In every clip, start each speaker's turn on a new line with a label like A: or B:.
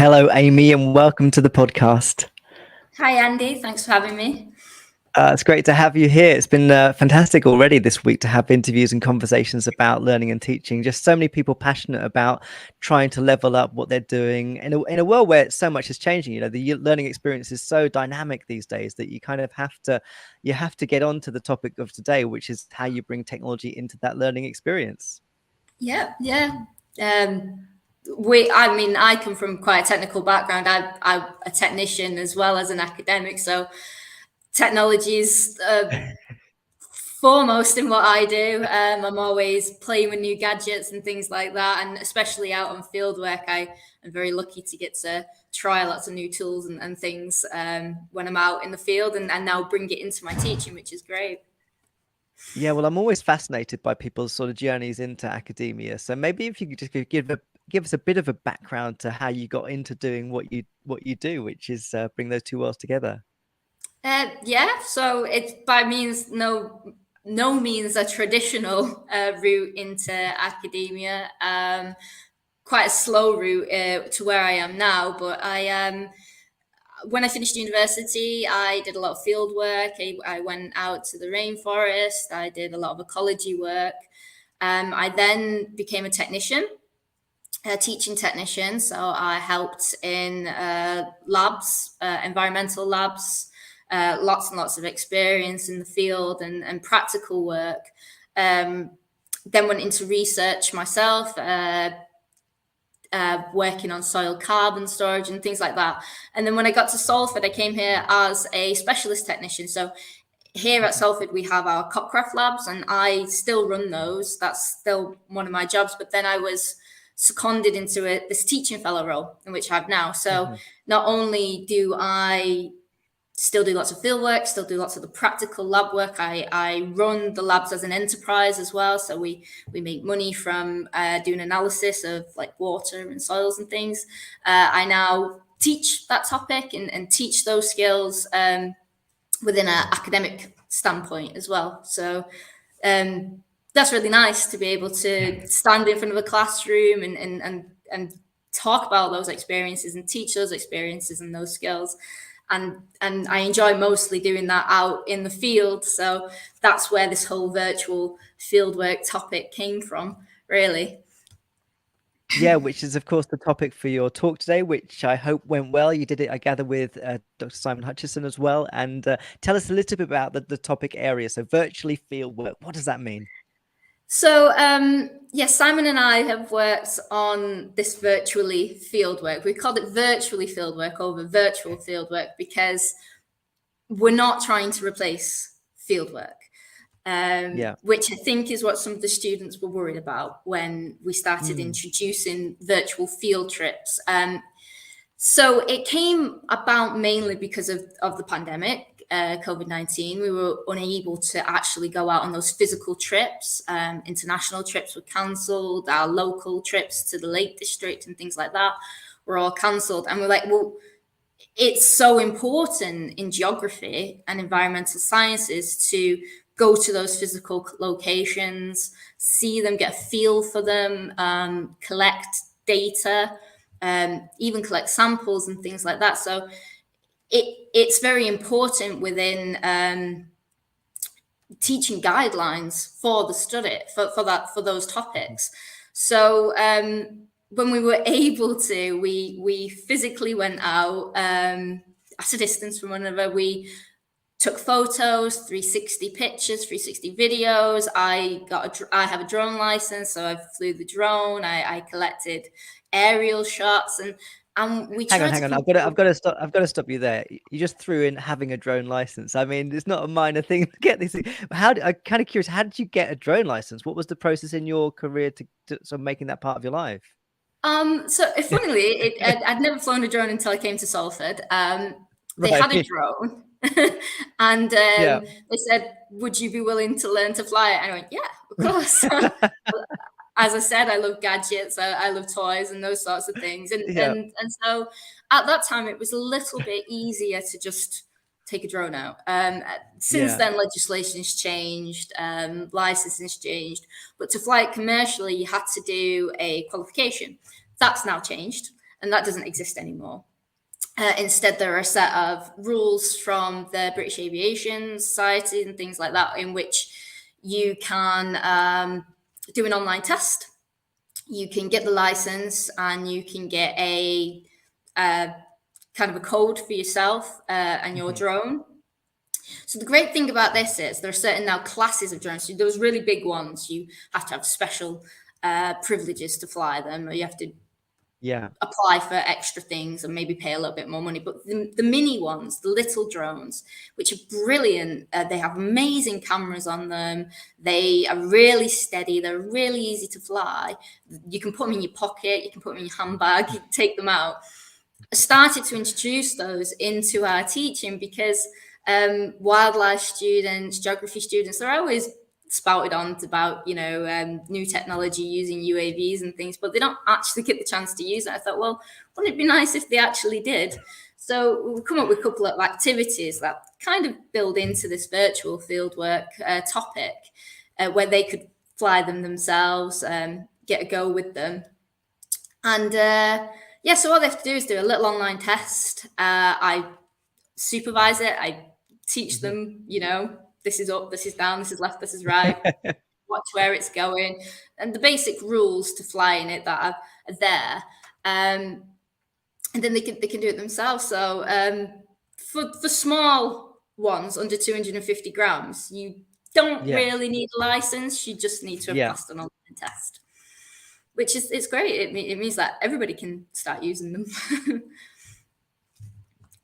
A: Hello, Amy, and welcome to the podcast.
B: Hi, Andy. Thanks for having me.
A: It's great to have you here. It's been fantastic already this week to have interviews and conversations about learning and teaching. Just so many people passionate about trying to level up what they're doing in a world where so much is changing. You know, the learning experience is so dynamic these days that you kind of have to get on to the topic of today, which is how you bring technology into that learning experience.
B: Yeah. I come from quite a technical background. I'm a technician as well as an academic, so technology is foremost in what I do. I'm always playing with new gadgets and things like that, and especially out on field work, I am very lucky to get to try lots of new tools and things when I'm out in the field, and now bring it into my teaching, which is great.
A: Yeah, well, I'm always fascinated by people's sort of journeys into academia. So maybe if you could just give us a bit of a background to how you got into doing what you do, which is bring those two worlds together.
B: So it's by means no means a traditional route into academia. Quite a slow route to where I am now, but when I finished university, I did a lot of field work. I went out to the rainforest. I did a lot of ecology work. I then became a technician, a teaching technician. So I helped in labs, environmental labs, lots and lots of experience in the field and practical work. Then went into research myself, working on soil carbon storage and things like that. And then when I got to Salford, I came here as a specialist technician. So here at Salford, we have our Copcraft labs, and I still run those. That's still one of my jobs. But then I was seconded into this teaching fellow role, in which I have now. So not only do I still do lots of field work, still do lots of the practical lab work. I run the labs as an enterprise as well. So we make money from doing analysis of like water and soils and things. I now teach that topic and teach those skills within an academic standpoint as well. So that's really nice to be able to stand in front of a classroom and talk about those experiences and teach those experiences and those skills. And I enjoy mostly doing that out in the field. So that's where this whole virtual fieldwork topic came from, really.
A: Yeah, which is, of course, the topic for your talk today, which I hope went well. You did it, I gather, with Dr. Simon Hutchison as well. And tell us a little bit about the topic area. So virtually fieldwork, what does that mean?
B: So, yes, Simon and I have worked on this virtually fieldwork. We called it virtually fieldwork over virtual fieldwork because we're not trying to replace fieldwork, which I think is what some of the students were worried about when we started introducing virtual field trips. So it came about mainly because of the pandemic. COVID-19, we were unable to actually go out on those physical trips. International trips were cancelled. Our local trips to the Lake District and things like that were all cancelled. And we're like, well, it's so important in geography and environmental sciences to go to those physical locations, see them, get a feel for them, collect data, even collect samples and things like that. So it's very important within teaching guidelines for the study for those topics. So when we were able to, we physically went out at a distance from one another. We took photos, 360 pictures, 360 videos. I have a drone license, so I flew the drone. I collected aerial shots and we
A: hang on. I've got to stop you there. You just threw in having a drone license. I mean, it's not a minor thing to get this. I'm kind of curious. How did you get a drone license? What was the process in your career to sort of making that part of your life?
B: So funnily, I'd never flown a drone until I came to Salford. They had a drone, and they said, "Would you be willing to learn to fly it?" And I went, "Yeah, of course." As I said, I love gadgets, I love toys and those sorts of things. And so at that time, it was a little bit easier to just take a drone out. Since then, legislation's changed, licensing's changed. But to fly it commercially, you had to do a qualification. That's now changed. and that doesn't exist anymore. Instead, there are a set of rules from the British Aviation Society and things like that, in which you can do an online test. You can get the license, and you can get a kind of a code for yourself and your drone. So the great thing about this is there are certain now classes of drones. So those really big ones, you have to have special privileges to fly them, or you have to apply for extra things and maybe pay a little bit more money. But the mini ones, the little drones, which are brilliant, they have amazing cameras on them. They are really steady. They're really easy to fly. You can put them in your pocket. You can put them in your handbag. You can take them out. I started to introduce those into our teaching because wildlife students, geography students, they're always spouted on about, new technology using UAVs and things, but they don't actually get the chance to use it. I thought, well, wouldn't it be nice if they actually did? So we've come up with a couple of activities that kind of build into this virtual fieldwork topic, where they could fly them themselves, get a go with them. And so all they have to do is do a little online test. I supervise it. I teach them, this is up, this is down, this is left, this is right, watch where it's going, and the basic rules to flying it that are there. And then they can do it themselves. So for small ones under 250 grams, you don't really need a license. You just need to have passed an online test, which is it's great. It means that everybody can start using them.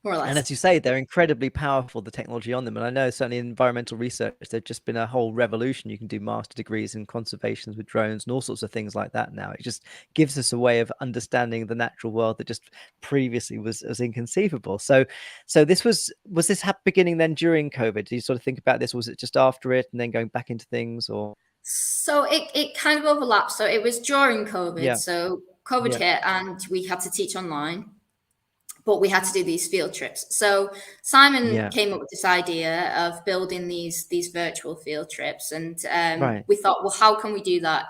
B: More or less.
A: And as you say, they're incredibly powerful, the technology on them. And I know certainly in environmental research, there's just been a whole revolution. You can do master degrees in conservations with drones and all sorts of things like that now. It just gives us a way of understanding the natural world that just previously was inconceivable. So this was this beginning then during COVID? Do you sort of think about this? Was it just after it and then going back into things, or?
B: So it kind of overlapped. So it was during COVID.
A: Yeah.
B: So COVID hit and we had to teach online, but we had to do these field trips. So Simon came up with this idea of building these virtual field trips. And we thought, well, how can we do that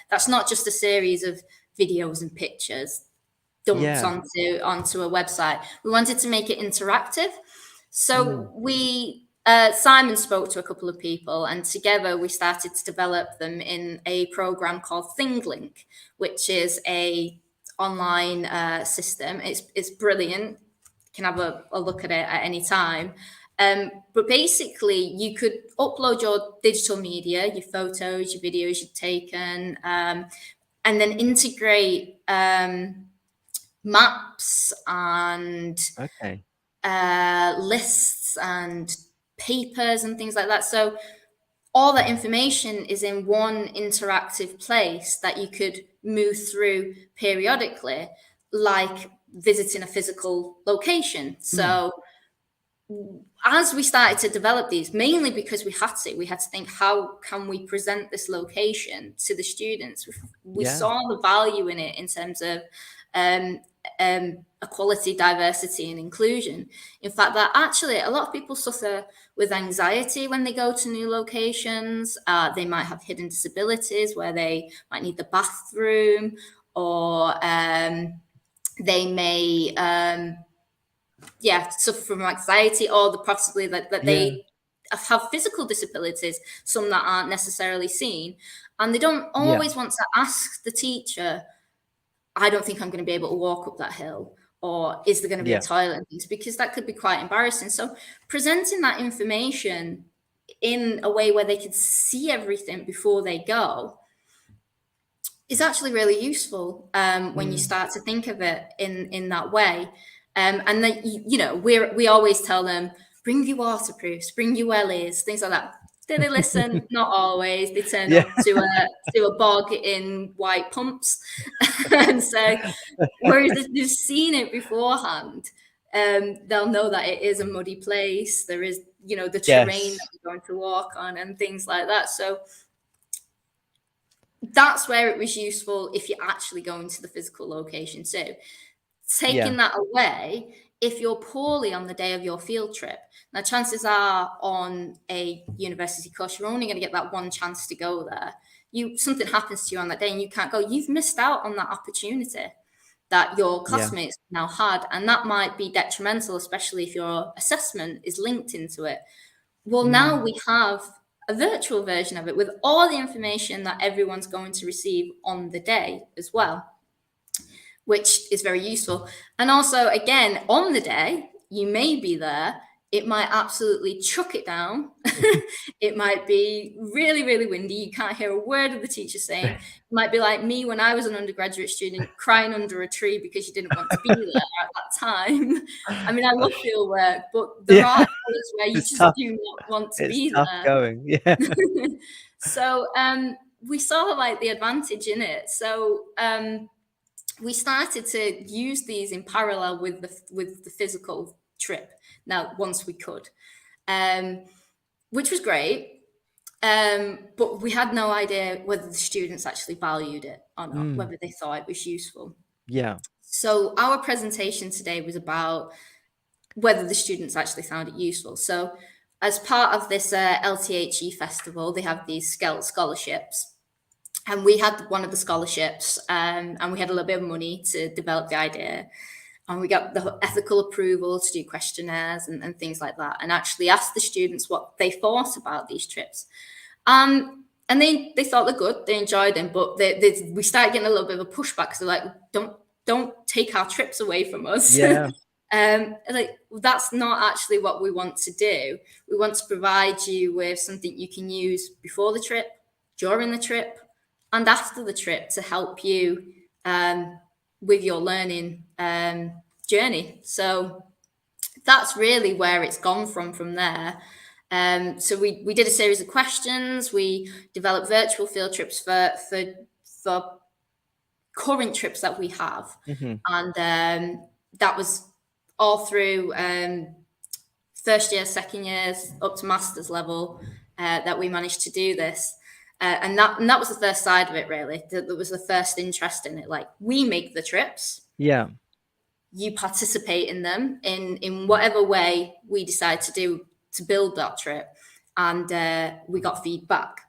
B: that's not just a series of videos and pictures dumped onto a website. We wanted to make it interactive. So Simon spoke to a couple of people, and together we started to develop them in a program called ThingLink, which is a online system. It's brilliant. You can have a look at it at any time. But basically, you could upload your digital media, your photos, your videos you've taken, and then integrate maps and lists and papers and things like that. So all that information is in one interactive place that you could move through periodically, like visiting a physical location. So as we started to develop these, mainly because we had to think, how can we present this location to the students? We saw the value in it in terms of equality, diversity, and inclusion. In fact, that actually a lot of people suffer with anxiety when they go to new locations. They might have hidden disabilities where they might need the bathroom, or they may suffer from anxiety, or possibly that they have physical disabilities, some that aren't necessarily seen, and they don't always want to ask the teacher, I don't think I'm going to be able to walk up that hill, or is there going to be a toilet and things, because that could be quite embarrassing. So presenting that information in a way where they can see everything before they go is actually really useful when you start to think of it in that way. And then, we always tell them, bring your waterproofs, bring your wellies, things like that. Do they listen? Not always. They turn up to a bog in white pumps and say, whereas if they've seen it beforehand, they'll know that it is a muddy place. There is, the terrain that we're going to walk on and things like that. So that's where it was useful if you're actually going to the physical location too. Taking that away, if you're poorly on the day of your field trip, now chances are on a university course, you're only going to get that one chance to go there. Something happens to you on that day and you can't go, you've missed out on that opportunity. that your classmates now had, and that might be detrimental, especially if your assessment is linked into it. Well, now we have a virtual version of it with all the information that everyone's going to receive on the day as well, which is very useful. And also, again, on the day, you may be there. It might absolutely chuck it down. It might be really, really windy. You can't hear a word of the teacher saying. It might be like me when I was an undergraduate student crying under a tree because you didn't want to be there at that time. I mean, I love field work, but there are hours where you
A: It's
B: just
A: tough.
B: do not want to
A: It's
B: be
A: tough
B: there.
A: going. Yeah.
B: So we saw like the advantage in it. So we started to use these in parallel with the physical trip. Now, once we could, which was great, but we had no idea whether the students actually valued it or not, whether they thought it was useful.
A: Yeah.
B: So our presentation today was about whether the students actually found it useful. So as part of this LTHE festival, they have these Skelt scholarships. And we had one of the scholarships, and we had a little bit of money to develop the idea. And we got the ethical approval to do questionnaires and things like that, and actually asked the students what they thought about these trips. And they thought they're good, they enjoyed them, but we started getting a little bit of a pushback because they're like, don't take our trips away from us.
A: Yeah.
B: Like, that's not actually what we want to do. We want to provide you with something you can use before the trip, during the trip, and after the trip to help you with your learning journey. So that's really where it's gone from there. So we did a series of questions. We developed virtual field trips for current trips that we have. And that was all through first year, second years, up to master's level that we managed to do this. And that was the first side of it, really. That was the first interest in it. Like, we make the trips.
A: Yeah.
B: You participate in them in whatever way we decide to do to build that trip. And we got feedback.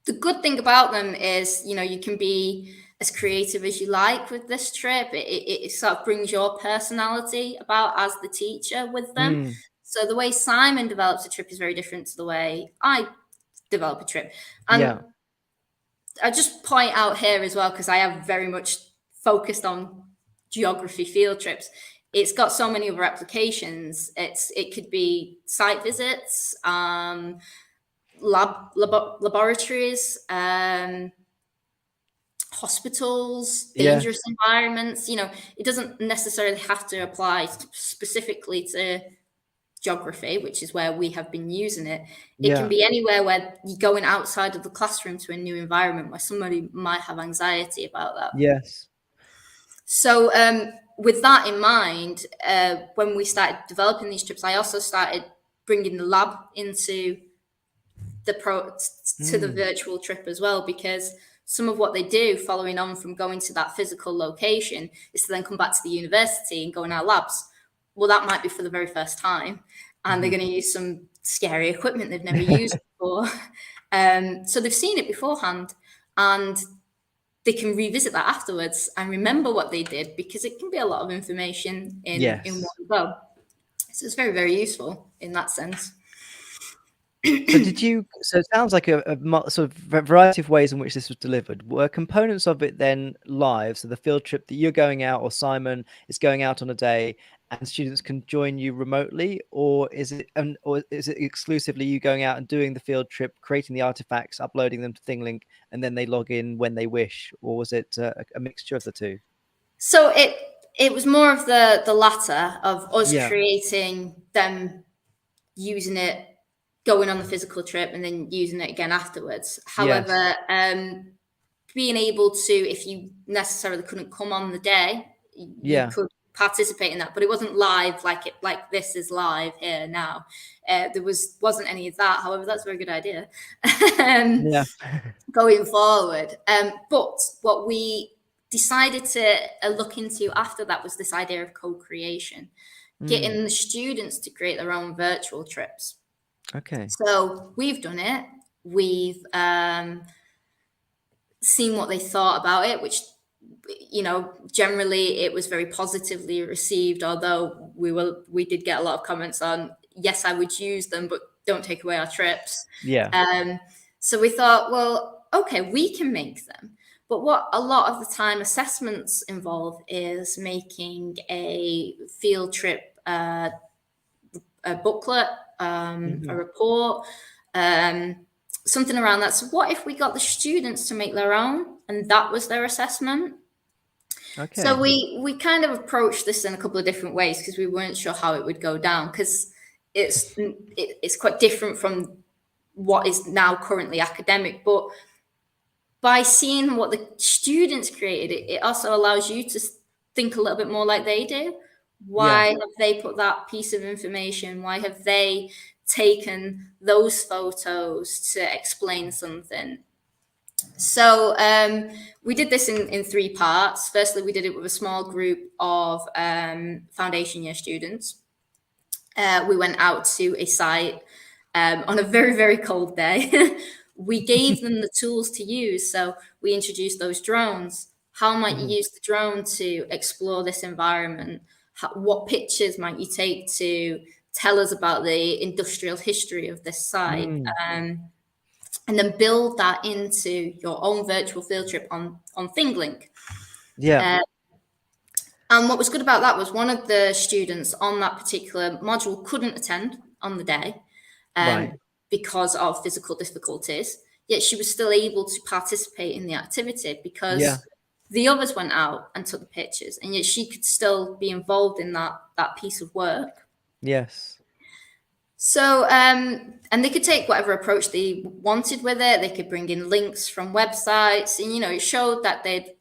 B: The good thing about them is, you can be as creative as you like with this trip. It sort of brings your personality about as the teacher with them. So the way Simon develops a trip is very different to the way I develop a trip. And I just point out here as well, because I have very much focused on geography field trips. It's got so many other applications. It could be site visits, laboratories, hospitals, dangerous environments. It doesn't necessarily have to apply specifically to geography, which is where we have been using it. It can be anywhere where you're going outside of the classroom to a new environment where somebody might have anxiety about that.
A: Yes.
B: So with that in mind, when we started developing these trips, I also started bringing the lab into the virtual trip as well, because some of what they do following on from going to that physical location is to then come back to the university and go in our labs. Well, that might be for the very first time, and they're going to use some scary equipment they've never used before. So they've seen it beforehand, and they can revisit that afterwards and remember what they did, because it can be a lot of information in one go. So it's very, very useful in that sense.
A: So it sounds like a sort of variety of ways in which this was delivered. Were components of it then live? So the field trip that you're going out, or Simon is going out on a day, and students can join you remotely, or is it exclusively you going out and doing the field trip, creating the artifacts, uploading them to ThingLink, and then they log in when they wish, or was it a mixture of the two?
B: So it was more of the latter, of us creating them, using it, going on the physical trip, and then using it again afterwards. However, being able to, if you necessarily couldn't come on the day, you could participate in that, but it wasn't live like this is live here now. There wasn't any of that. However, that's a very good idea going forward. But what we decided to look into after that was this idea of co-creation, getting the students to create their own virtual trips.
A: Okay.
B: So we've done it. We've seen what they thought about it, which generally it was very positively received, although we did get a lot of comments on, yes, I would use them, but don't take away our trips.
A: Yeah.
B: So we thought, well, okay, we can make them. But what a lot of the time assessments involve is making a field trip, a booklet, a report, something around that. So what if we got the students to make their own, and that was their assessment?
A: Okay.
B: So we kind of approached this in a couple of different ways because we weren't sure how it would go down, because it's quite different from what is now currently academic. But by seeing what the students created, it also allows you to think a little bit more like they do. Why have they put that piece of information? Why have they taken those photos to explain something? So we did this in 3 parts. Firstly, we did it with a small group of foundation year students. We went out to a site on a very, very cold day. We gave them the tools to use. So we introduced those drones. How might you use the drone to explore this environment? What pictures might you take to tell us about the industrial history of this site? And then build that into your own virtual field trip on ThingLink.
A: Yeah.
B: And what was good about that was one of the students on that particular module couldn't attend on the day
A: Right.
B: because of physical difficulties, yet she was still able to participate in the activity because the others went out and took the pictures, and yet she could still be involved in that piece of work.
A: Yes.
B: So, and they could take whatever approach they wanted with it. They could bring in links from websites, and, it showed that they'd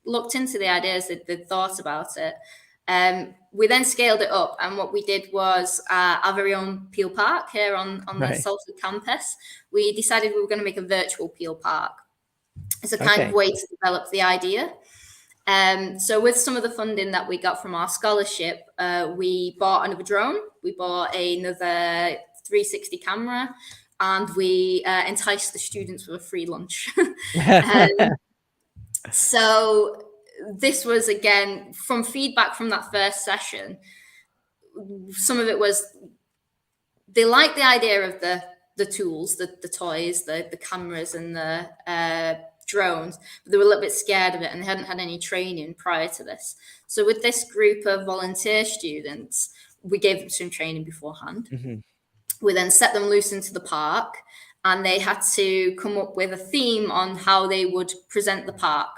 B: looked into the ideas, they'd thought about it. We then scaled it up, and what we did was our very own Peel Park here on the Salford campus. We decided we were going to make a virtual Peel Park as a kind of way to develop the idea. So with some of the funding that we got from our scholarship, we bought another drone, we bought another 360 camera, and we enticed the students with a free lunch. So this was, again, from feedback from that first session, some of it was they liked the idea of the tools, the toys, the cameras and the drones, but they were a little bit scared of it, and they hadn't had any training prior to this. So with this group of volunteer students, we gave them some training beforehand. We then set them loose into the park, and they had to come up with a theme on how they would present the park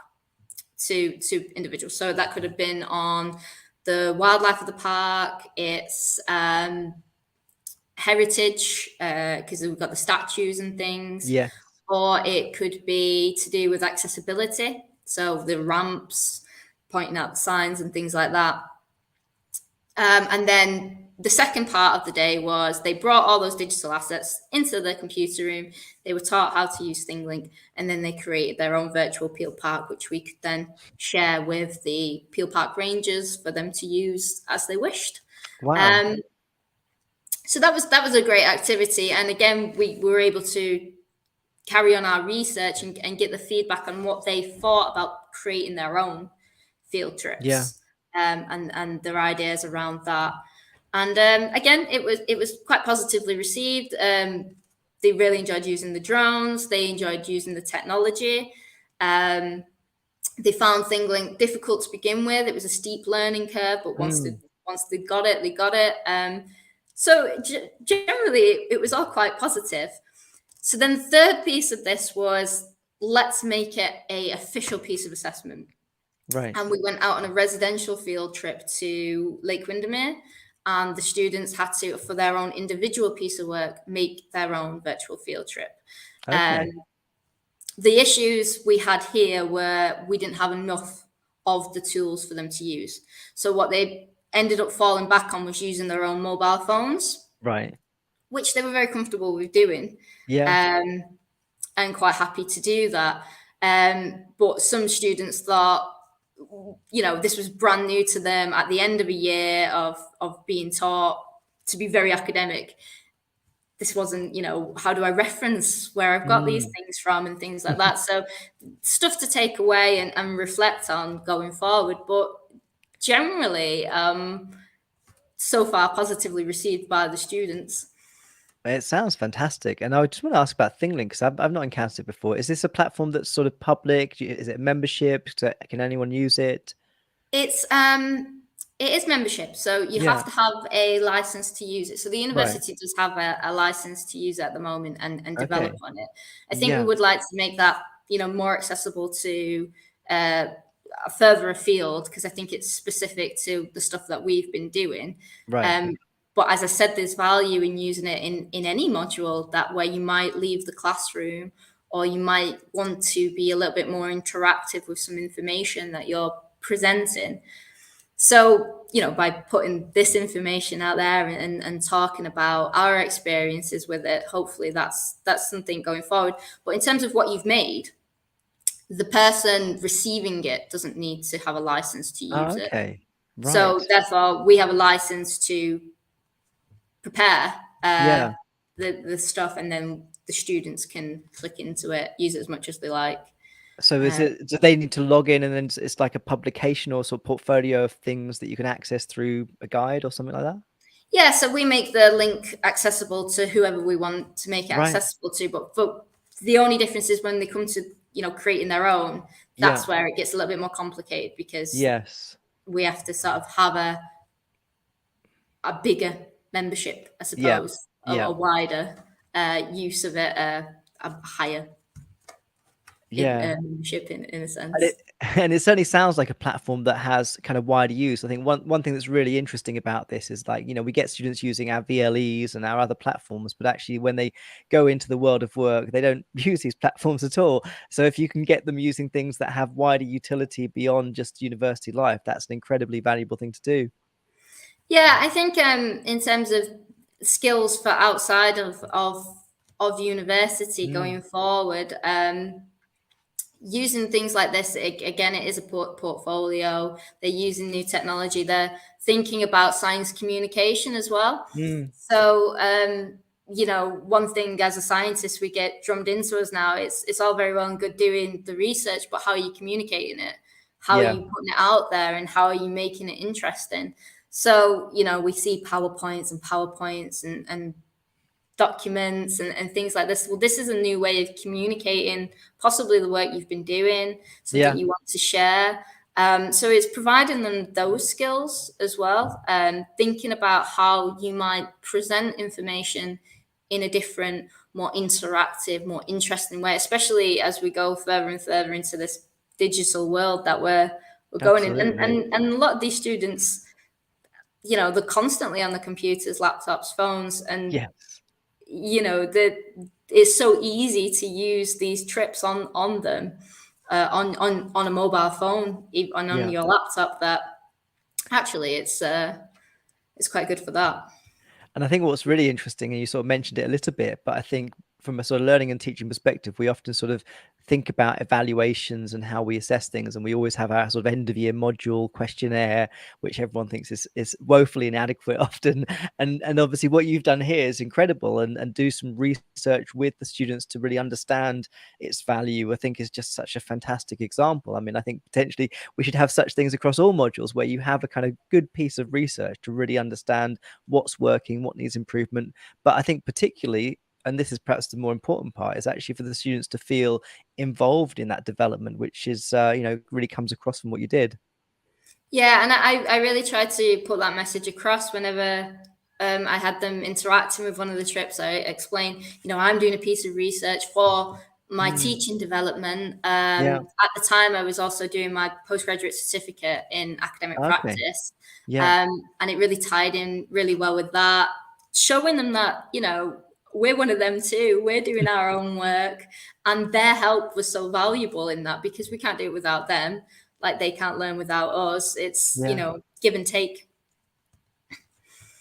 B: to individuals. So that could have been on the wildlife of the park, its heritage, because we've got the statues and things.
A: Yeah.
B: Or it could be to do with accessibility. So the ramps, pointing out the signs and things like that. And then the second part of the day was they brought all those digital assets into the computer room. They were taught how to use ThingLink, and then they created their own virtual Peel Park, which we could then share with the Peel Park rangers for them to use as they wished.
A: Wow.
B: So that was a great activity. And again, we were able to carry on our research and get the feedback on what they thought about creating their own field trips. And their ideas around that. And again, it was quite positively received. They really enjoyed using the drones. They enjoyed using the technology. They found ThingLink difficult to begin with. It was a steep learning curve, but once they got it, they got it. So generally, it was all quite positive. So then the third piece of this was, let's make it an official piece of assessment.
A: Right.
B: And we went out on a residential field trip to Lake Windermere, and the students had to, for their own individual piece of work, make their own virtual field trip.
A: Okay.
B: The issues we had here were we didn't have enough of the tools for them to use. So what they ended up falling back on was using their own mobile phones.
A: Right.
B: Which they were very comfortable with doing.
A: Yeah.
B: And quite happy to do that. But some students thought, this was brand new to them at the end of a year of being taught to be very academic. this wasn't, how do I reference where I've got these
A: Mm.
B: things from and things like that. So stuff to take away and reflect on going forward. But generally, so far positively received by the students.
A: It sounds fantastic. And I just want to ask about ThingLink, because I've not encountered it before. Is this a platform that's sort of public? Is it membership? Can anyone use it?
B: It's it is membership, so you
A: Yeah.
B: have to have a license to use it. So the
A: Right.
B: university does have a license to use it at the moment and develop
A: Okay.
B: on it. I think we
A: Yeah.
B: would like to make that more accessible to uh, further afield, because I think it's specific to the stuff that we've been doing.
A: Right.
B: Um, but as I said, there's value in using it in any module that where you might leave the classroom, or you might want to be a little bit more interactive with some information that you're presenting. So, by putting this information out there and talking about our experiences with it, hopefully that's something going forward. But in terms of what you've made, the person receiving it doesn't need to have a license to
A: Oh,
B: use it.
A: okay. Right.
B: So therefore, we have a license to prepare
A: Yeah.
B: the stuff, and then the students can click into it, use it as much as they like.
A: So
B: Uh,
A: do they need to log in, and then it's like a publication or sort of portfolio of things that you can access through a guide or something like that?
B: Yeah, so we make the link accessible to whoever we want to make it
A: Right.
B: accessible to, but the only difference is when they come to creating their own.
A: Yeah.
B: That's where it gets a little bit more complicated, because
A: Yes.
B: we have to sort of have a bigger membership, I
A: Yeah.
B: suppose, a
A: Yeah.
B: wider use of it, a higher
A: Yeah.
B: membership in a
A: And
B: sense.
A: it certainly sounds like a platform that has kind of wider use. I think one thing that's really interesting about this is, like, we get students using our VLEs and our other platforms, but actually when they go into the world of work, they don't use these platforms at all. So if you can get them using things that have wider utility beyond just university life, that's an incredibly valuable thing to do.
B: Yeah, I think in terms of skills for outside of university
A: Mm.
B: going forward, using things like this, again, it is a portfolio. They're using new technology. They're thinking about science communication as well.
A: Mm.
B: So, one thing as a scientist we get drummed into us now, it's all very well and good doing the research, but how are you communicating it? How are
A: Yeah.
B: you putting it out there, and how are you making it interesting? So, we see PowerPoints and documents and things like this. Well, this is a new way of communicating possibly the work you've been doing, something
A: Yeah.
B: you want to share. So it's providing them those skills as well, thinking about how you might present information in a different, more interactive, more interesting way, especially as we go further and further into this digital world that we're going in.
A: Absolutely.
B: And a lot of these students, they're constantly on the computers, laptops, phones, and
A: Yes.
B: that it's so easy to use these trips on them, on a mobile phone, and on
A: Yeah.
B: your laptop, that actually it's quite good for that.
A: And I think what's really interesting, and you sort of mentioned it a little bit, but I think from a sort of learning and teaching perspective, we often sort of think about evaluations and how we assess things. And we always have our sort of end of year module questionnaire, which everyone thinks is woefully inadequate often. And obviously what you've done here is incredible, and do some research with the students to really understand its value, I think is just such a fantastic example. I mean, I think potentially we should have such things across all modules, where you have a kind of good piece of research to really understand what's working, what needs improvement. But I think particularly, and this is perhaps the more important part, is actually for the students to feel involved in that development, which is really comes across from what you did.
B: Yeah, and I really tried to put that message across whenever I had them interacting with one of the trips. I explained, I'm doing a piece of research for my
A: Mm.
B: teaching development.
A: Yeah.
B: At the time, I was also doing my postgraduate certificate in academic
A: Okay.
B: practice,
A: Yeah.
B: and it really tied in really well with that, showing them that we're one of them too. We're doing our own work, and their help was so valuable in that, because we can't do it without them. Like, they can't learn without us. It's
A: Yeah.
B: give and take.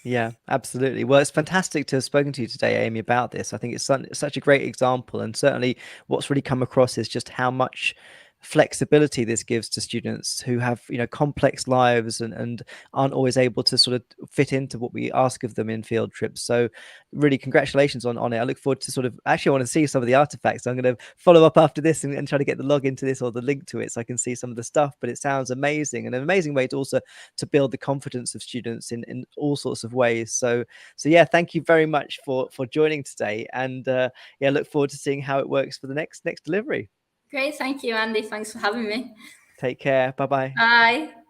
A: Yeah, absolutely. Well, it's fantastic to have spoken to you today, Amy, about this. I think it's such a great example, and certainly what's really come across is just how much flexibility this gives to students who have, you know, complex lives and aren't always able to sort of fit into what we ask of them in field trips. So really congratulations on it. I look forward to sort of, actually I want to see some of the artifacts. I'm going to follow up after this and try to get the login to this or the link to it so I can see some of the stuff. But it sounds amazing, and an amazing way to also to build the confidence of students in all sorts of ways. So yeah, thank you very much for joining today, and yeah, look forward to seeing how it works for the next delivery.
B: Great. Thank you, Andy. Thanks for having me.
A: Take care. Bye bye.
B: Bye.